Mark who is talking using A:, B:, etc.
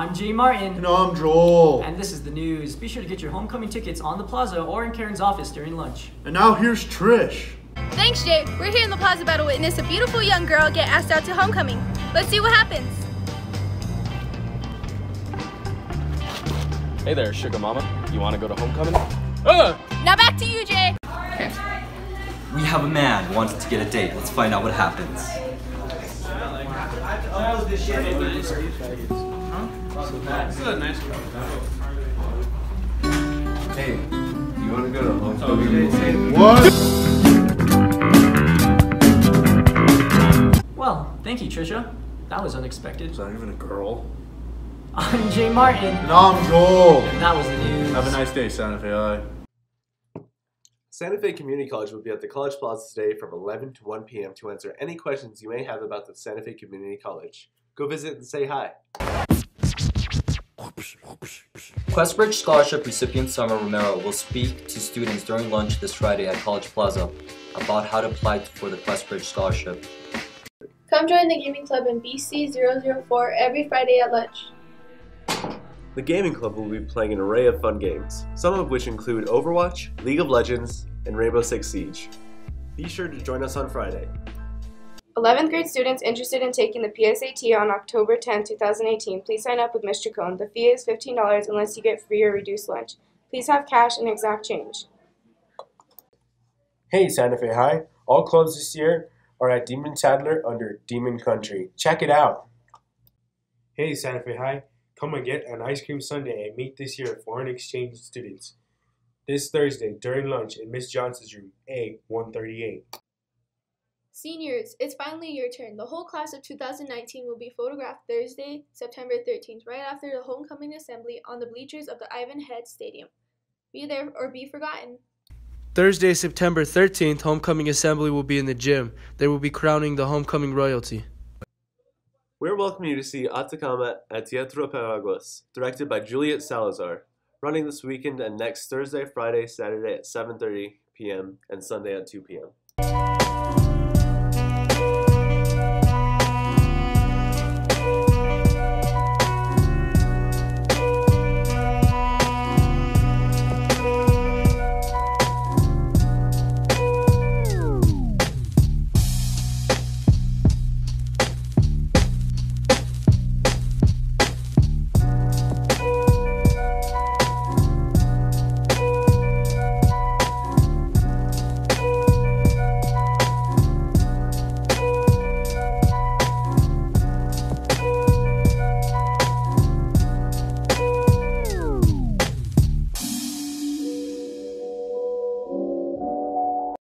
A: I'm Jay Martin.
B: And I'm Joel.
A: And this is the news. Be sure to get your homecoming tickets on the plaza or in Karen's office during lunch.
B: And now here's Trish.
C: Thanks, Jay. We're here in the plaza about to witness a beautiful young girl get asked out to homecoming. Let's see what happens.
D: Hey there, sugar mama. You want to go to homecoming?
C: Now back to you, Jay.
E: We have a man who wants to get a date. Let's find out what happens.
F: Hey, you want to go to homecoming?
B: What?
A: Well, thank you, Trisha. That was unexpected.
B: Is that even a girl?
A: I'm Jay Martin.
B: And I'm Joel.
A: And that was the news.
B: Have a nice day, Santa Fe High.
F: Santa Fe Community College will be at the College Plaza today from 11 to 1 p.m. to answer any questions you may have about the Santa Fe Community College. Go visit and say hi.
E: Questbridge Scholarship recipient Summer Romero will speak to students during lunch this Friday at College Plaza about how to apply for the Questbridge Scholarship.
G: Come join the gaming club in BC004 every Friday at lunch.
F: The Gaming Club will be playing an array of fun games, some of which include Overwatch, League of Legends, and Rainbow Six Siege. Be sure to join us on Friday.
G: 11th grade students interested in taking the PSAT on October 10, 2018, please sign up with Ms. Chacon. The fee is $15 unless you get free or reduced lunch. Please have cash and exact change.
H: Hey Santa Fe High, all clubs this year are at Demon Saddler under Demon Country. Check it out. Hey Santa Fe High, come and get an ice cream sundae and meet this year foreign exchange students. This Thursday during lunch in Miss Johnson's room, A138.
I: Seniors, it's finally your turn. The whole class of 2019 will be photographed Thursday, September 13th, right after the homecoming assembly on the bleachers of the Ivan Head Stadium. Be there or be forgotten.
J: Thursday, September 13th, homecoming assembly will be in the gym. They will be crowning the homecoming royalty.
F: We're welcoming you to see Atacama at Teatro Paraguas, directed by Juliet Salazar, running this weekend and next Thursday, Friday, Saturday at 7:30 p.m. and Sunday at 2 p.m.